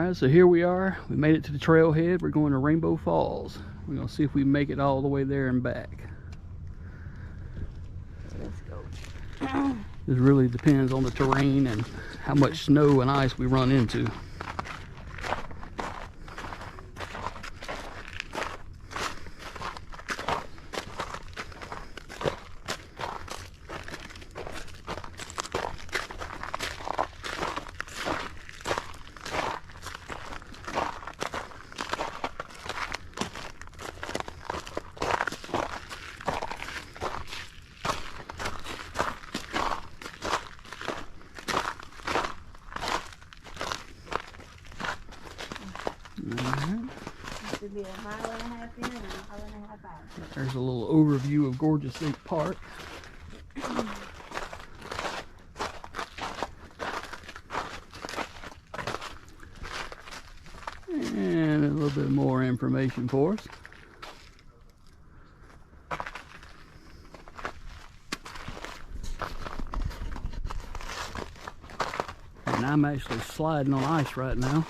Alright, so here we are. We made it to the trailhead. We're going to Rainbow Falls. We're going to see if we make it all the way there and back. Let's go. This really depends on the terrain and how much snow and ice we run into. Should be a mile and a half in and a mile and a half out. There's a little overview of Gorges State Park. And a little bit more information for us. And I'm actually sliding on ice right now.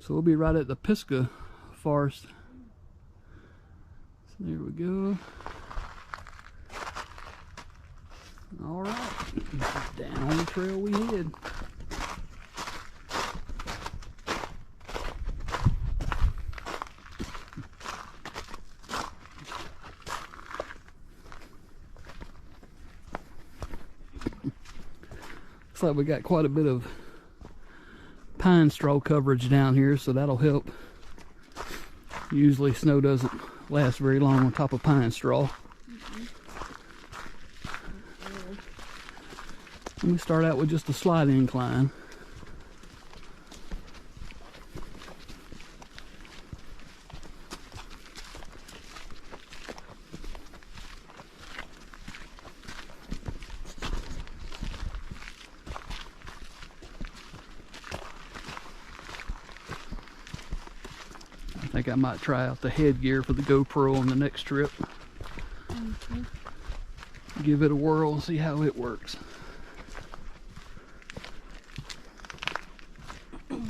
So we'll be right at the Pisgah Forest. So there we go. All right, down the trail we head. Looks like we got quite a bit of pine straw coverage down here, so that'll help. Usually snow doesn't last very long on top of pine straw. And we start out with just a slight incline. I think I might try out the headgear for the GoPro on the next trip. Give it a whirl and see how it works. Not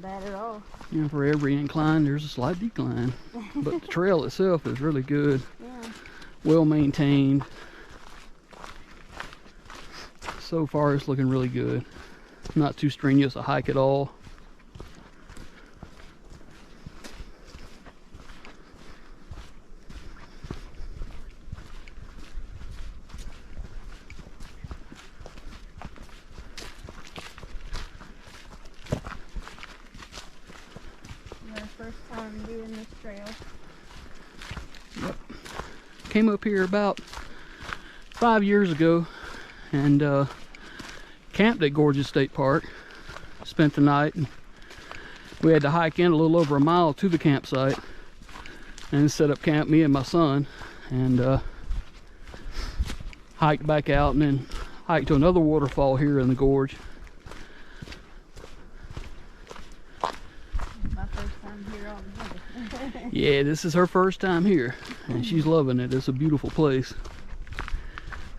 bad at all. You know, for every incline there's a slight decline. But the trail itself is really good. Yeah. Well maintained. So far it's looking really good. Not too strenuous a hike at all. Our first time doing this trail. Yep. Came up here about 5 years ago and camped at Gorges State Park. Spent the night, and we had to hike in a little over a mile to the campsite and set up camp, me and my son, and hiked back out and then hiked to another waterfall here in the gorge. My first time here altogether. Yeah, this is her first time here and she's loving it. It's a beautiful place.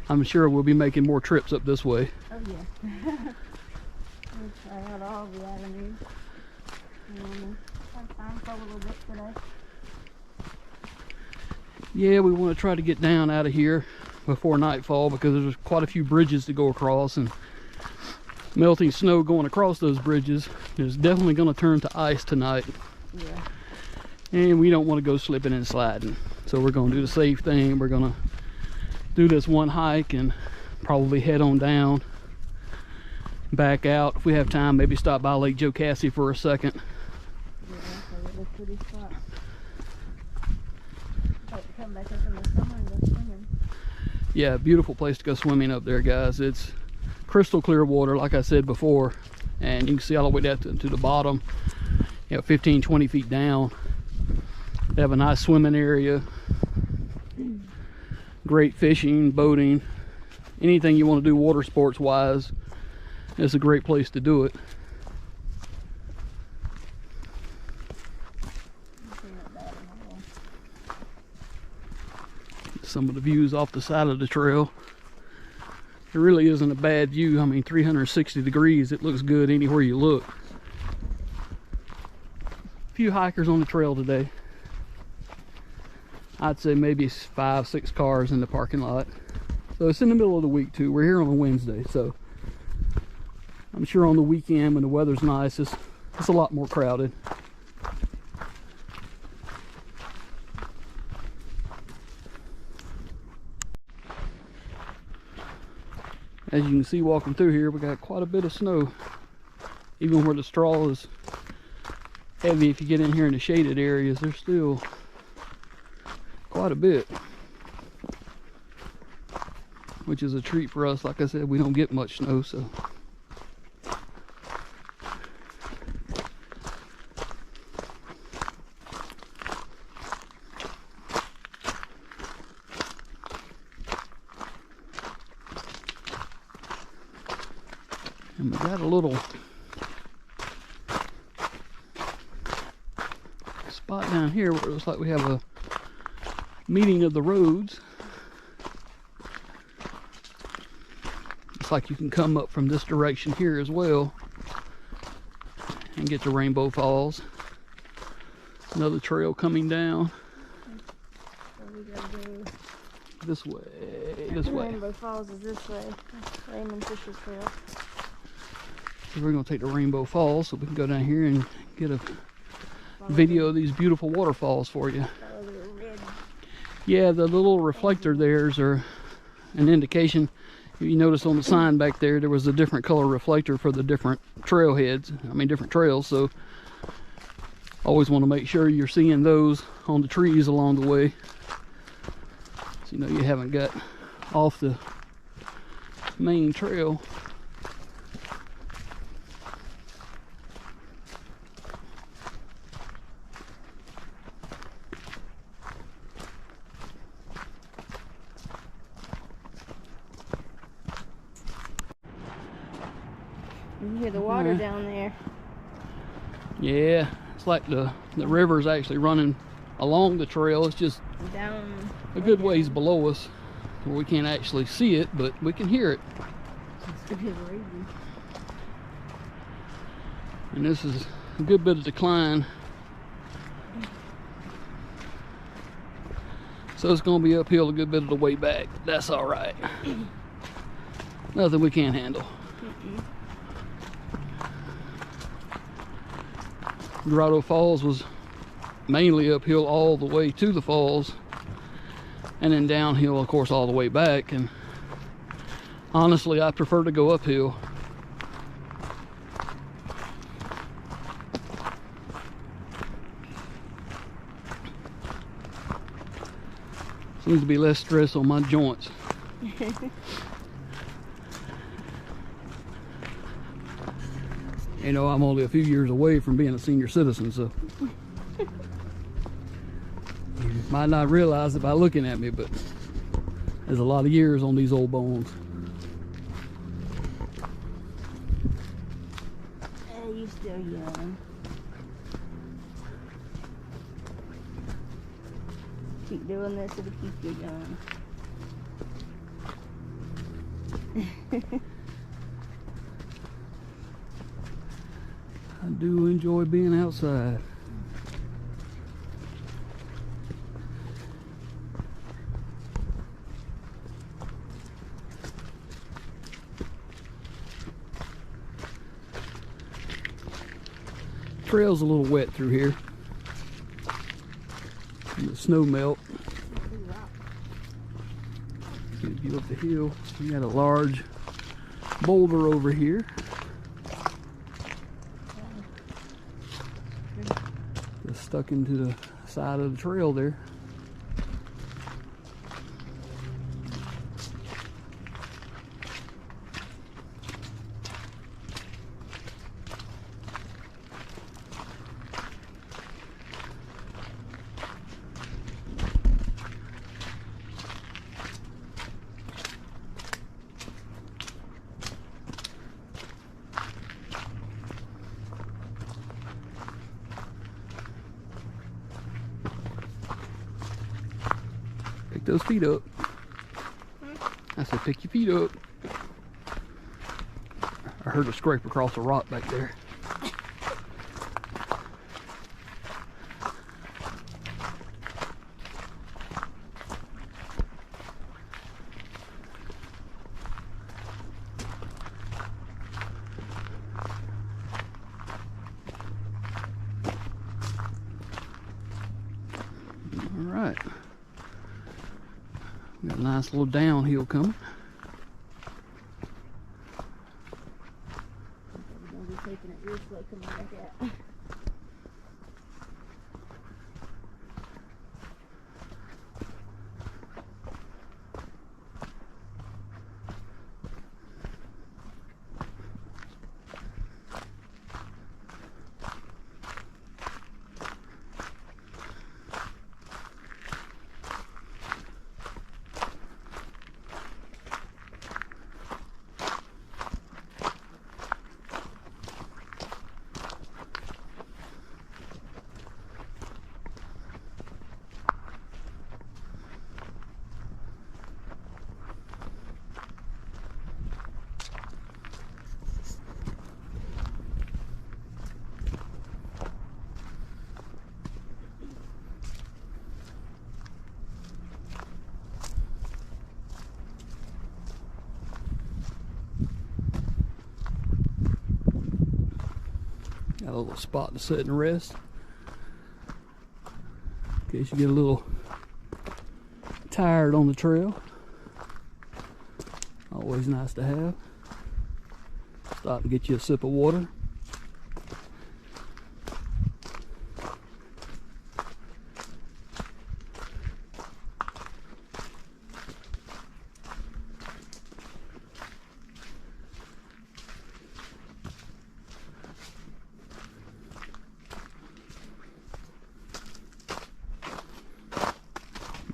I'm sure we'll be making more trips up this way. Oh yeah. We'll try out all the avenues. Have time for a little bit today. Yeah, we want to try to get down out of here before nightfall because there's quite a few bridges to go across, and melting snow going across those bridges is definitely going to turn to ice tonight. Yeah. And we don't want to go slipping and sliding. So we're going to do the safe thing. We're going to do this one hike and probably head on down, back out. If we have time, maybe stop by Lake Joe Cassie for a second. Yeah, that's a really pretty spot. Like to come back up in the summer and go swimming. Yeah, beautiful place to go swimming up there, guys. It's crystal clear water, like I said before, and you can see all the way down to the bottom, 15-20 feet down. They have a nice swimming area, great fishing, boating, anything you want to do water sports wise. It's a great place to do it. some of the views off the side of the trail. It really isn't a bad view. I mean, 360 degrees, it looks good anywhere you look. A few hikers on the trail today. I'd say maybe 5, 6 cars in the parking lot. So it's in the middle of the week too. We're here on a Wednesday, so I'm sure on the weekend when the weather's nice, it's a lot more crowded. As you can see walking through here, we got quite a bit of snow. Even where the straw is heavy, if you get in here in the shaded areas, there's still quite a bit. Which is a treat for us. Like I said, we don't get much snow, so. And we got a little spot down here where it looks like we have a meeting of the roads. Looks like you can come up from this direction here as well and get to Rainbow Falls. Another trail coming down. So we gotta go. This way, this way. Rainbow Falls is this way. Raymond Fisher Trail. So we're going to take the Rainbow Falls so we can go down here and get a video of these beautiful waterfalls for you. Yeah, the little reflector there's are an indication. If you notice on the sign back there, there was a different color reflector for the different trailheads. I mean, different trails. So always want to make sure you're seeing those on the trees along the way, so you know you haven't got off the main trail. You hear the water down there. Yeah, it's like the river's actually running along the trail. It's just Down. a good ways below us where we can't actually see it, but we can hear it. And this is a good bit of decline. So it's going to be uphill a good bit of the way back. That's all right. Nothing we can't handle. Grotto Falls was mainly uphill all the way to the falls, and then downhill, of course, all the way back. And honestly, I prefer to go uphill. Seems to be less stress on my joints. You know, I'm only a few years away from being a senior citizen, so you might not realize it by looking at me, but there's a lot of years on these old bones. You still young. Keep doing this, it'll keep you young. I do enjoy being outside. Trail's a little wet through here. And the snow melt. Get a view up the hill. We got a large boulder over here. Just stuck into the side of the trail there. Pick those feet up. I said pick your feet up. I heard a scrape across the rock back there. Alright. Got a nice little downhill coming. We're gonna be taking it real slow coming back out. Got a little spot to sit and rest. In case you get a little tired on the trail. Always nice to have. Stop and get you a sip of water.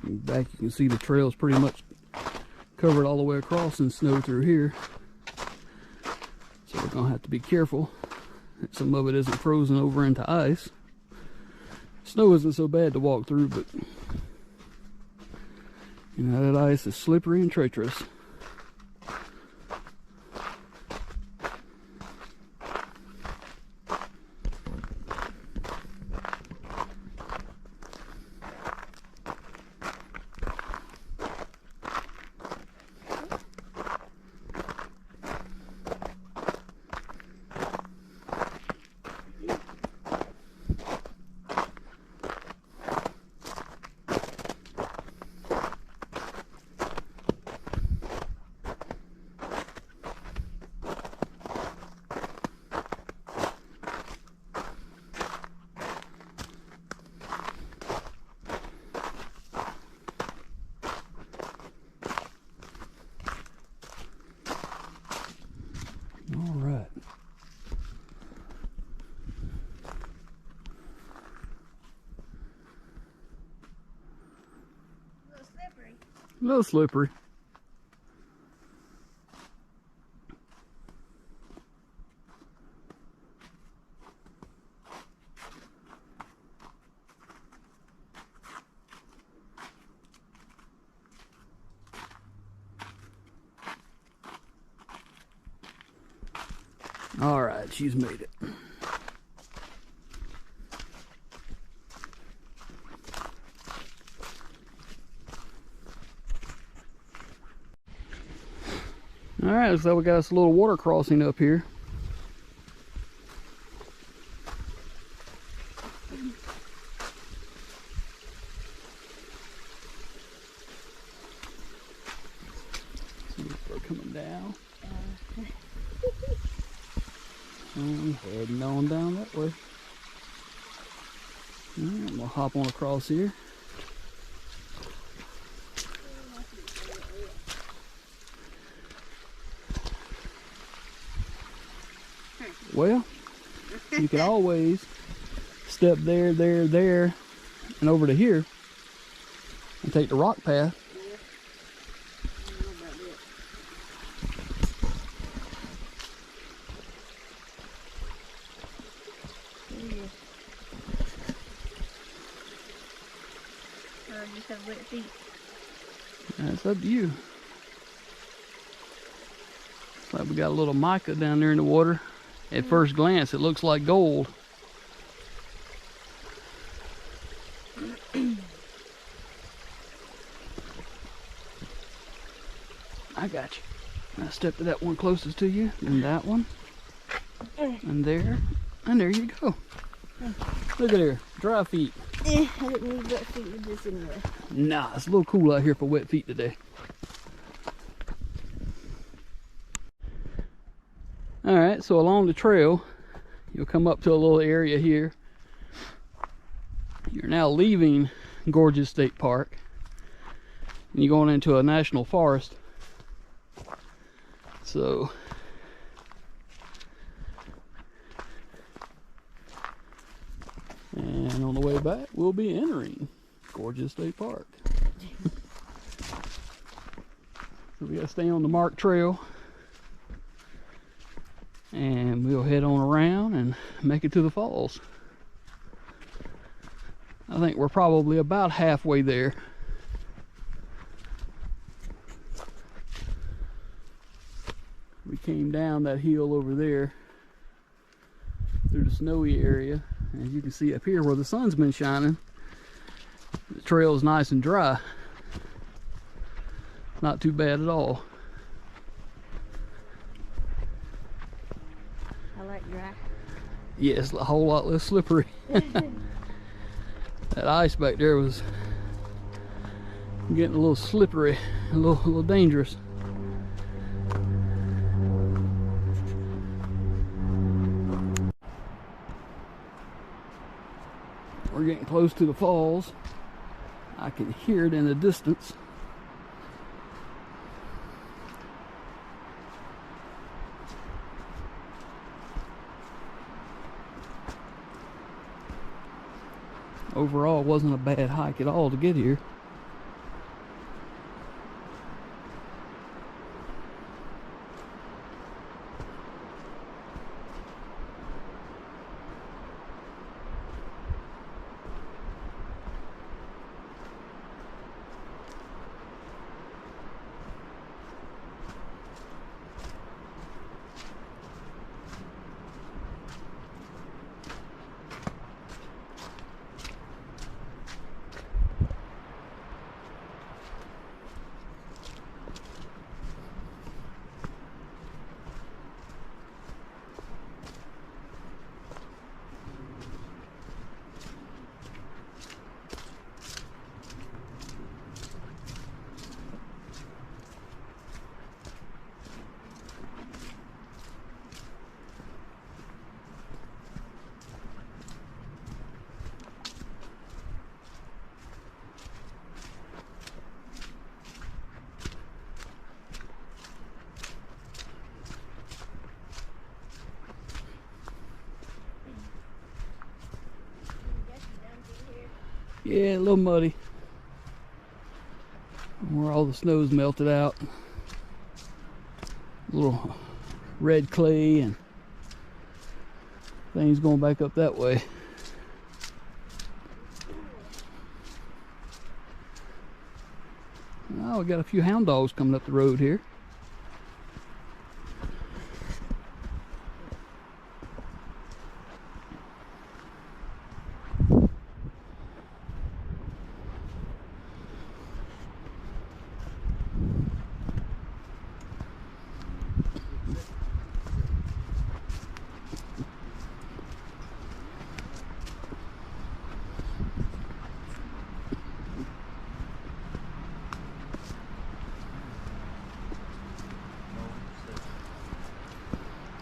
Back you can see the trail's pretty much covered all the way across in snow through here, so we're gonna have to be careful that some of it isn't frozen over into ice. Snow isn't so bad to walk through, but you know that ice is slippery and treacherous. All right. A little slippery. A little slippery. All right, she's made it. All right, so we got us a little water crossing up here. We're coming down. Heading on down that way. All right, we'll hop on across here. Well, you can always step there, there, there, and over to here and take the rock path. You have wet feet. That's up to you. Looks like we got a little mica down there in the water. At first glance, it looks like gold. I got you. Now step to that one closest to you, and that one, and there you go. Look at here, dry feet. I didn't need wet feet with this anyway. Nah, it's a little cool out here for wet feet today. Alright, so along the trail, you'll come up to a little area here. You're now leaving Gorges State Park, and you're going into a national forest. So, and on the way back, we'll be entering Gorges State Park. So we gotta stay on the marked trail, and we'll head on around and make it to the falls. I think we're probably about halfway there. We came down that hill over there through the snowy area. As you can see up here where the sun's been shining, the trail is nice and dry. Not too bad at all. I like dry. Yeah, it's a whole lot less slippery. That ice back there was getting a little slippery, a little dangerous. We're getting close to the falls. I can hear it in the distance. Overall, it wasn't a bad hike at all to get here. Yeah, a little muddy. Where all the snow's melted out. A little red clay and things going back up that way. Oh, we got a few hound dogs coming up the road here.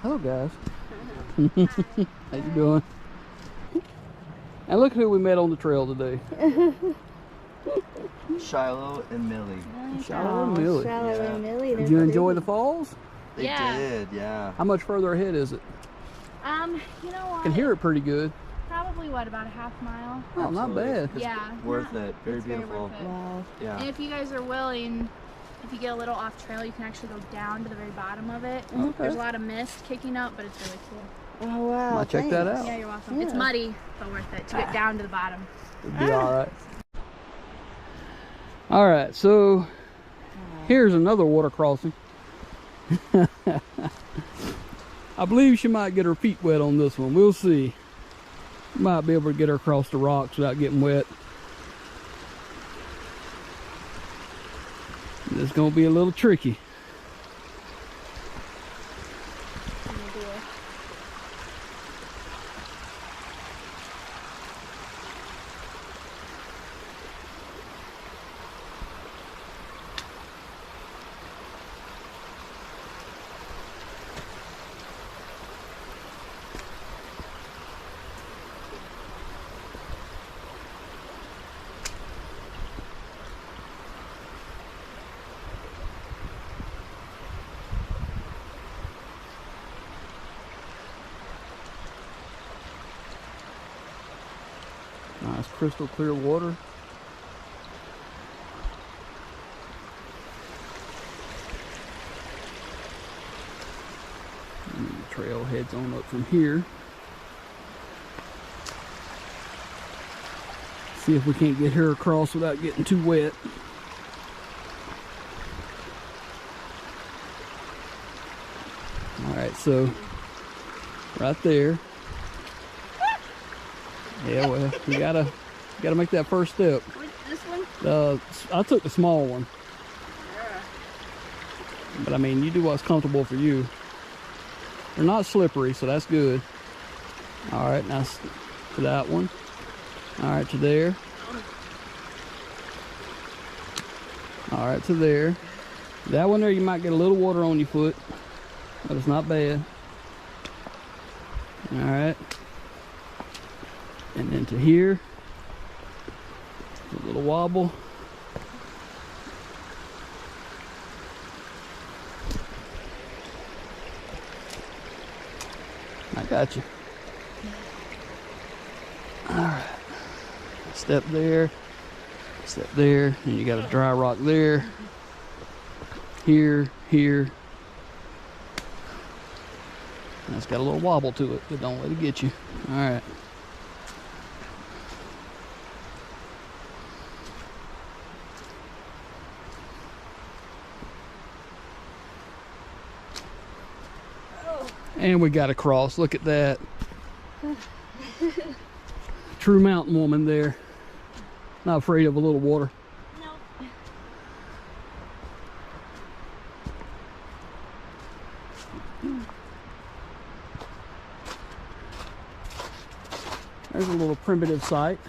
Hello guys. How you doing? And look who we met on the trail today. Shiloh and Millie. Shiloh and Millie. Shiloh Yeah. and Millie. Did you enjoy the falls? They Yeah. did, yeah. How much further ahead is it? You know what? I can hear it pretty good. Probably what, about a half mile? Oh, not Absolutely. bad. It's Yeah. worth it. Very It's very beautiful. worth it. Wow. Yeah. And if you guys are willing, if you get a little off trail, you can actually go down to the very bottom of it. Okay. There's a lot of mist kicking up, but it's really cool. Oh wow. Might check that thanks. out. Yeah, you're welcome. It's Yeah. muddy, but worth it to get down to the bottom. It'll be all right. All right, so Here's another water crossing. I believe she might get her feet wet on this one. We'll see. Might be able to get her across the rocks without getting wet. It's gonna be a little tricky. Nice crystal clear water. And the trail heads on up from here. See if we can't get her across without getting too wet. Alright, so right there. Yeah, well, we gotta make that first step. This one? I took the small one. Yeah. But I mean, you do what's comfortable for you. They're not slippery, so that's good. All right, now to that one. All right, to there. All right, to there. That one there, you might get a little water on your foot, but it's not bad. All right. And then to here, a little wobble. I got you. All right. Step there, and you got a dry rock there. Here, here. And it's got a little wobble to it, but don't let it get you. All right. And we got across. Look at that. True mountain woman there. Not afraid of a little water. No. There's a little primitive site.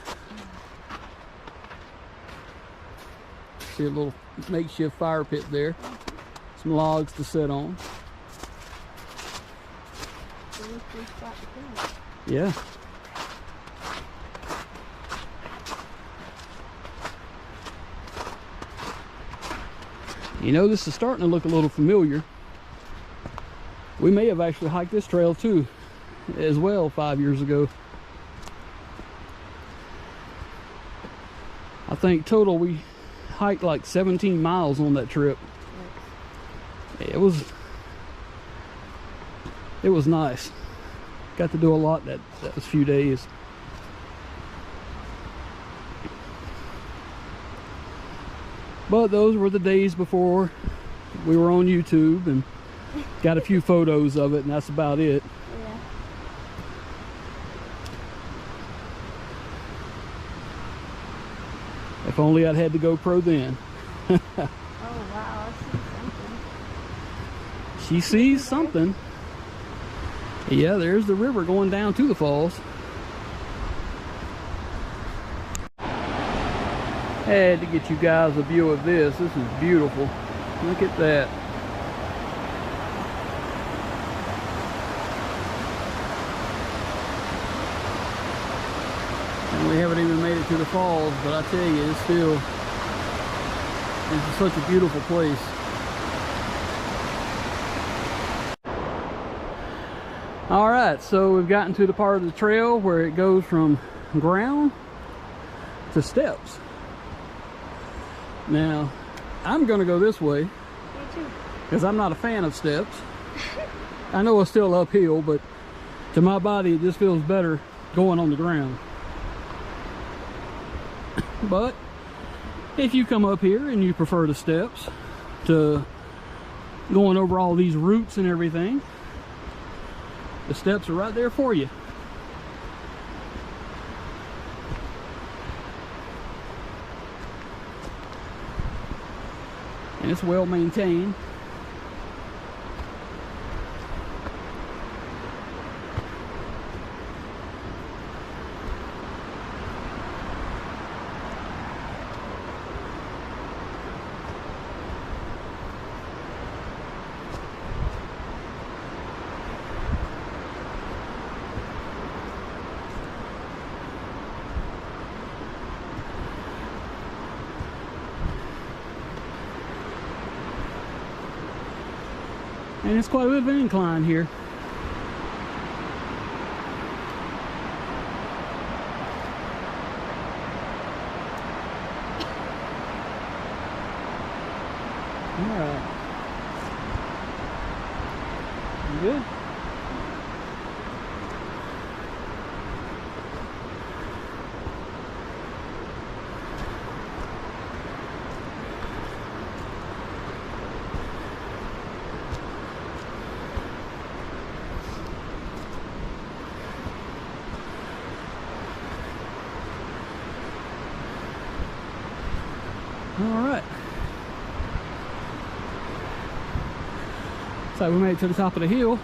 See a little makeshift fire pit there. Some logs to sit on. Yeah. You know, this is starting to look a little familiar. We may have actually hiked this trail too, as well, 5 years ago. I think total we hiked like 17 miles on that trip. It was nice. Got to do a lot that was few days. But those were the days before we were on YouTube and got a few photos of it, and that's about it. Yeah. If only I'd had the GoPro then. Oh wow, I see something. She sees something. Yeah, there's the river going down to the falls. Had to get you guys a view of this. This is beautiful. Look at that. And we haven't even made it to the falls, but I tell you, it's such a beautiful place. All right, so we've gotten to the part of the trail where it goes from ground to steps. Now, I'm gonna go this way because I'm not a fan of steps. I know it's still uphill, but to my body, it just feels better going on the ground. But if you come up here and you prefer the steps, to going over all these routes and everything, the steps are right there for you. And it's well maintained. And it's quite a bit of an incline here. All right. You good? All right. So we made it to the top of the hill.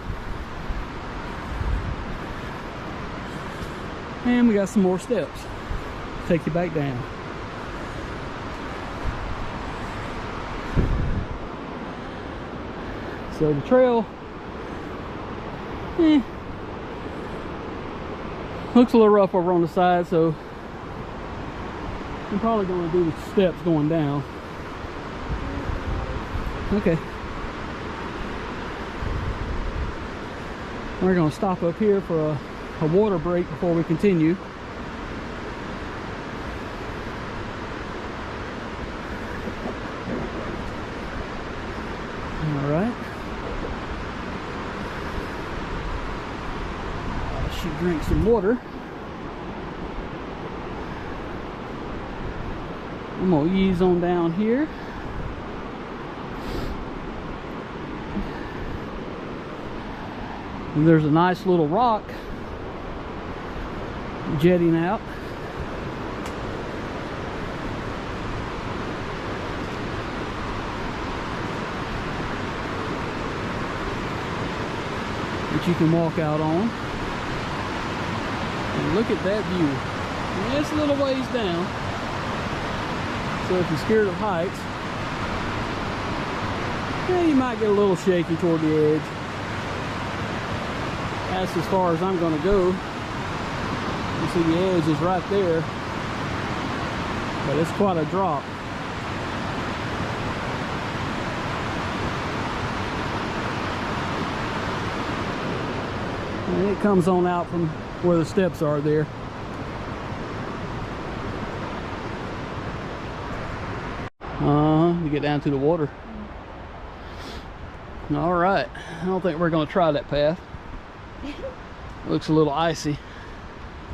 And we got some more steps. Take you back down. So the trail looks a little rough over on the side, so I'm probably going to do the steps going down. Okay. We're going to stop up here for a water break before we continue. All right. She drinks some water. I'm gonna ease on down here. And there's a nice little rock jetting out. That you can walk out on. And look at that view. And it's a little ways down. So if you're scared of heights, yeah, you might get a little shaky toward the edge. That's as far as I'm going to go. You see the edge is right there, but it's quite a drop. And it comes on out from where the steps are there. To get down to the water. All right, I don't think we're going to try that path. It looks a little icy.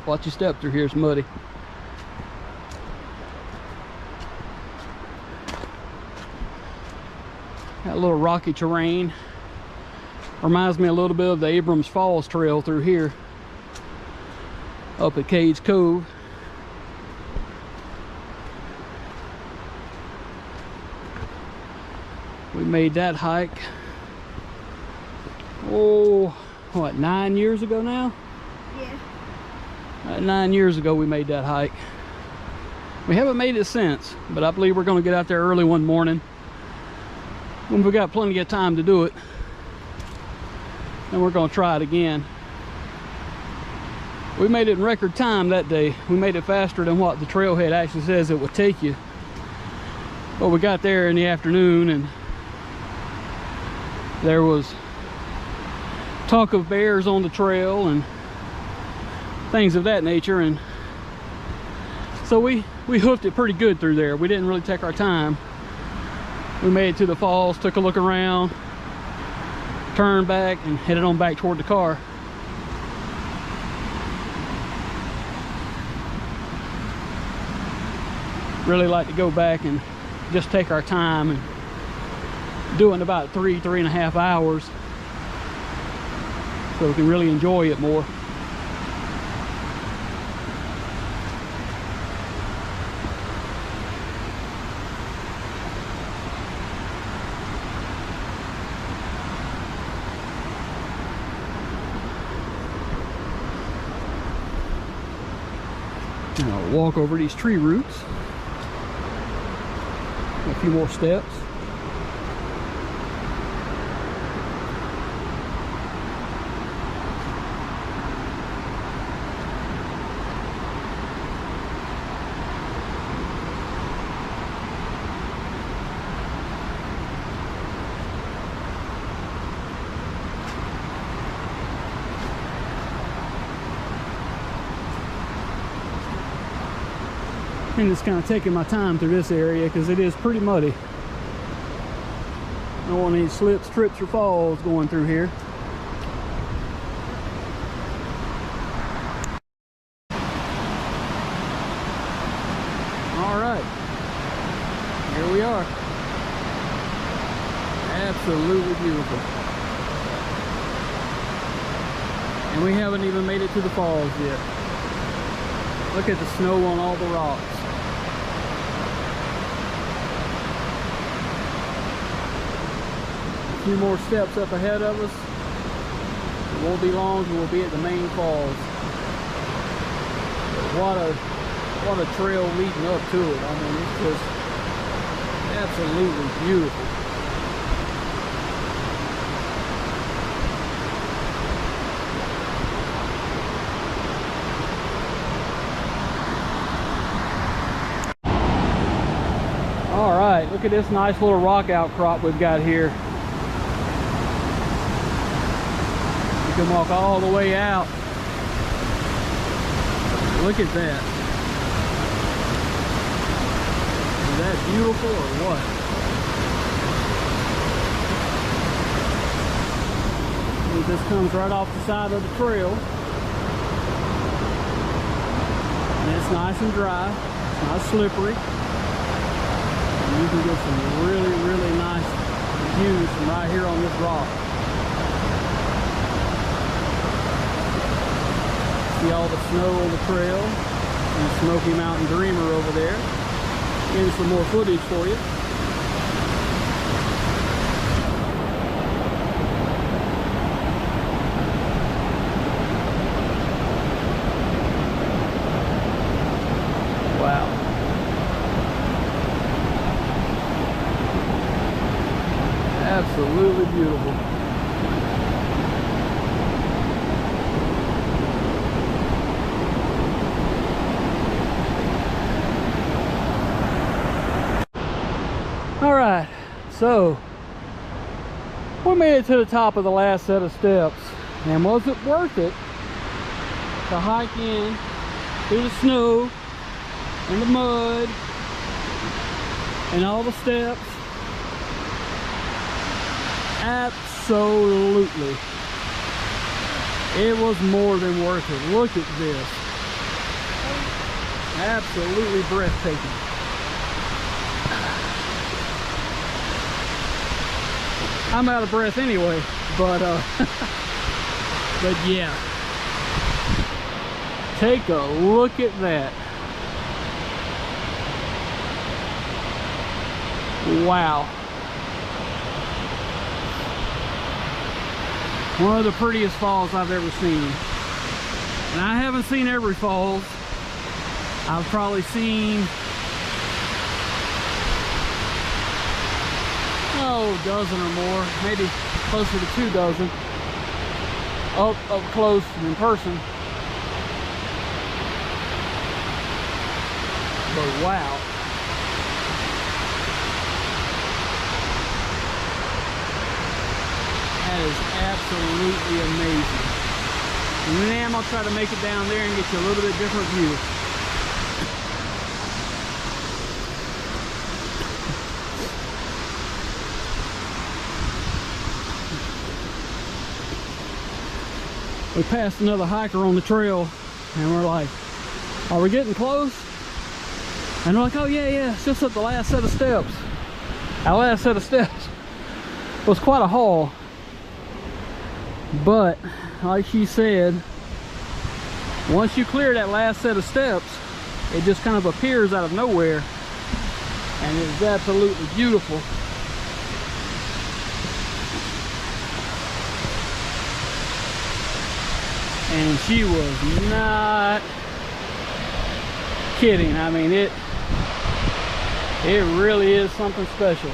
Watch your step through here, it's muddy. Got a little rocky terrain. Reminds me a little bit of the Abrams Falls Trail through here, up at Cage Cove. We made that hike, oh, what, 9 years ago now? Yeah. 9 years ago we made that hike. We haven't made it since, but I believe we're going to get out there early one morning when we've got plenty of time to do it. And we're going to try it again. We made it in record time that day. We made it faster than what the trailhead actually says it would take you. But we got there in the afternoon and there was talk of bears on the trail and things of that nature, and so we hoofed it pretty good through there. We didn't really take our time. We made it to the falls, took a look around, turned back and headed on back toward the car. Really like to go back and just take our time and doing about 3.5 hours, so we can really enjoy it more. And I'll walk over these tree roots. A few more steps. And just kind of taking my time through this area because it is pretty muddy. I don't want any slips, trips, or falls going through here. All right, here we are. Absolutely beautiful. And we haven't even made it to the falls yet. Look at the snow on all the rocks. A few more steps up ahead of us. It won't be long till we'll be at the main falls. But what a trail leading up to it. I mean, it's just absolutely beautiful. All right, look at this nice little rock outcrop we've got here. You can walk all the way out. Look at that. Is that beautiful or what? It just comes right off the side of the trail. And it's nice and dry. It's not slippery. And you can get some really, really nice views from right here on this rock. See all the snow on the trail and Smoky Mountain Dreamer over there. Here's some more footage for you. Wow. Absolutely beautiful. All right, so we made it to the top of the last set of steps, and was it worth it to hike in through the snow and the mud and all the steps? Absolutely. It was more than worth it. Look at this. Absolutely breathtaking. I'm out of breath anyway, but but yeah. Take a look at that. Wow. One of the prettiest falls I've ever seen. And I haven't seen every falls. I've probably seen, a dozen or more, maybe closer to 2 dozen up close in person. But wow. That is absolutely amazing. And then I'm gonna try to make it down there and get you a little bit different view. We passed another hiker on the trail and we're like, are we getting close? And we're like, oh yeah, it's just up the last set of steps. Our last set of steps was quite a haul. But like she said, once you clear that last set of steps, it just kind of appears out of nowhere, and it's absolutely beautiful. And she was not kidding. I mean, it really is something special.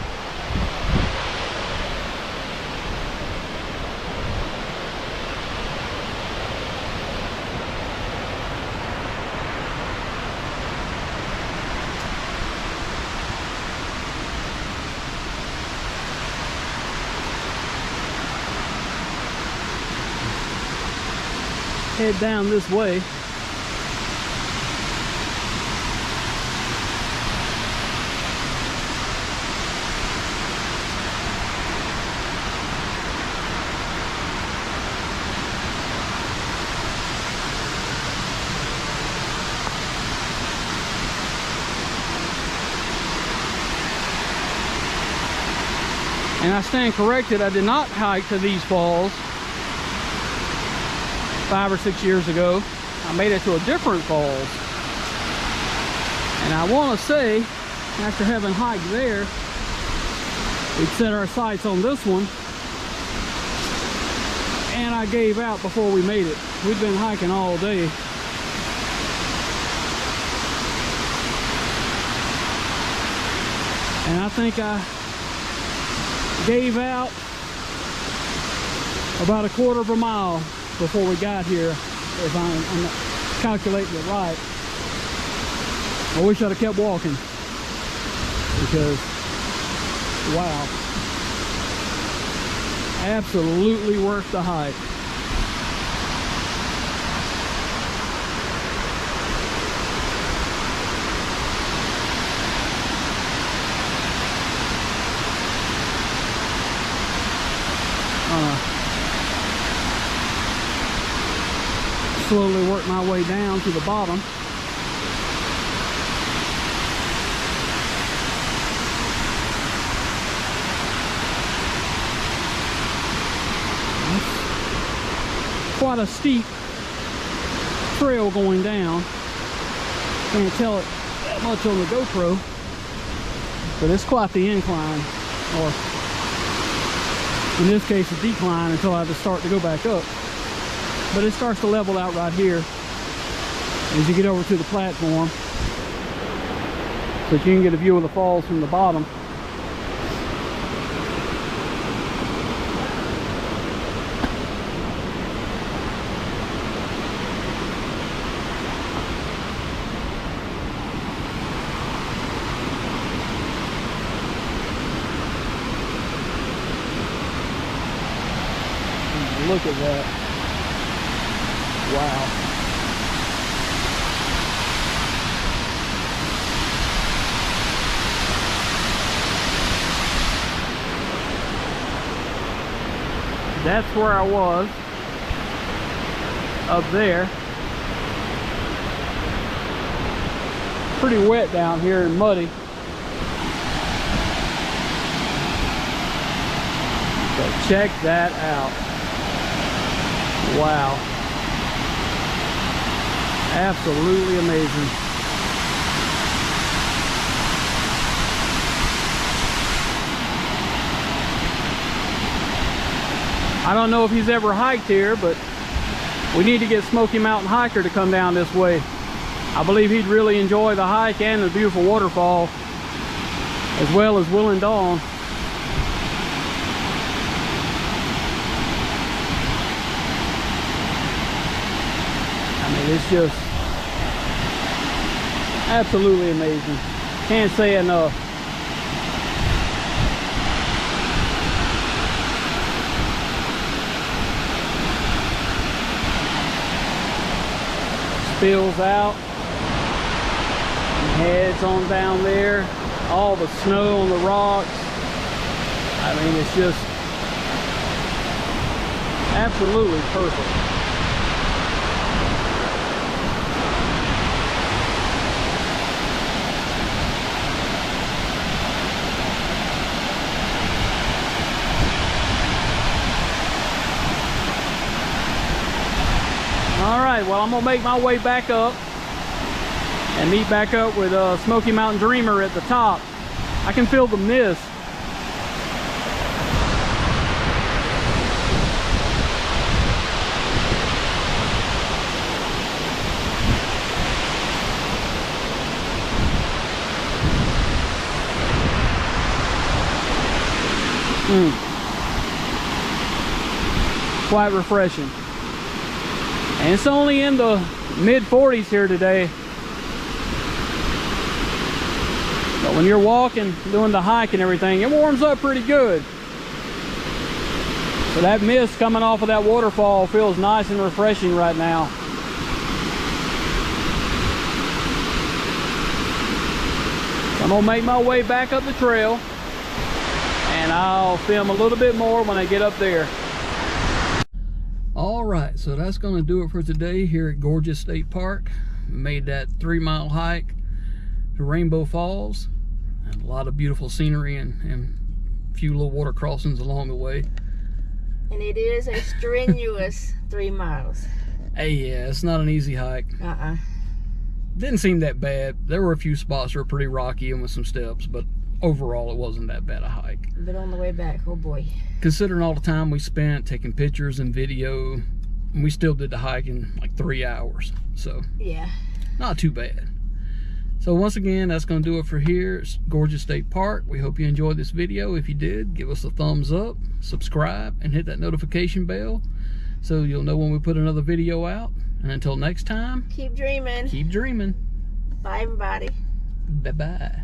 Head down this way. And I stand corrected, I did not hike to these falls 5 or 6 years ago. I made it to a different falls. And I want to say, after having hiked there, we'd set our sights on this one, and I gave out before we made it. We'd been hiking all day. And I think I gave out about a quarter of a mile before we got here, if I'm calculating it right. I wish I'd have kept walking, because wow, absolutely worth the hike. Slowly work my way down to the bottom. Quite a steep trail going down. Can't tell it that much on the GoPro, but it's quite the incline, or in this case a decline, until I have to start to go back up. But it starts to level out right here as you get over to the platform, so that you can get a view of the falls from the bottom. Look at that. Wow. That's where I was, up there. Pretty wet down here and muddy. So check that out. Wow. Absolutely amazing. I don't know if he's ever hiked here, but we need to get Smoky Mountain Hiker to come down this way. I believe he'd really enjoy the hike and the beautiful waterfall, as well as Will and Dawn. I mean, it's just absolutely amazing. Can't say enough. Spills out and heads on down there. All the snow on the rocks. I mean, it's just absolutely perfect. All right, well, I'm gonna make my way back up and meet back up with Smoky Mountain Dreamer at the top. I can feel the mist. Quite refreshing. And it's only in the mid 40s here today. But when you're walking, doing the hike and everything, it warms up pretty good. So that mist coming off of that waterfall feels nice and refreshing right now. So I'm gonna make my way back up the trail, and I'll film a little bit more when I get up there. All right, so that's gonna do it for today here at Gorges State Park. We made that 3-mile hike to Rainbow Falls, and a lot of beautiful scenery and a few little water crossings along the way. And it is a strenuous 3 miles. Hey, yeah, it's not an easy hike. Didn't seem that bad. There were a few spots that were pretty rocky and with some steps, but overall it wasn't that bad a hike. But on the way back, oh boy. Considering all the time we spent taking pictures and video, we still did the hike in like 3 hours. So yeah, not too bad. So once again, that's going to do it for here. It's Gorges State Park. We hope you enjoyed this video. If you did, give us a thumbs up, subscribe, and hit that notification bell so you'll know when we put another video out. And until next time, keep dreaming. keep dreaming. Bye everybody. Bye-bye.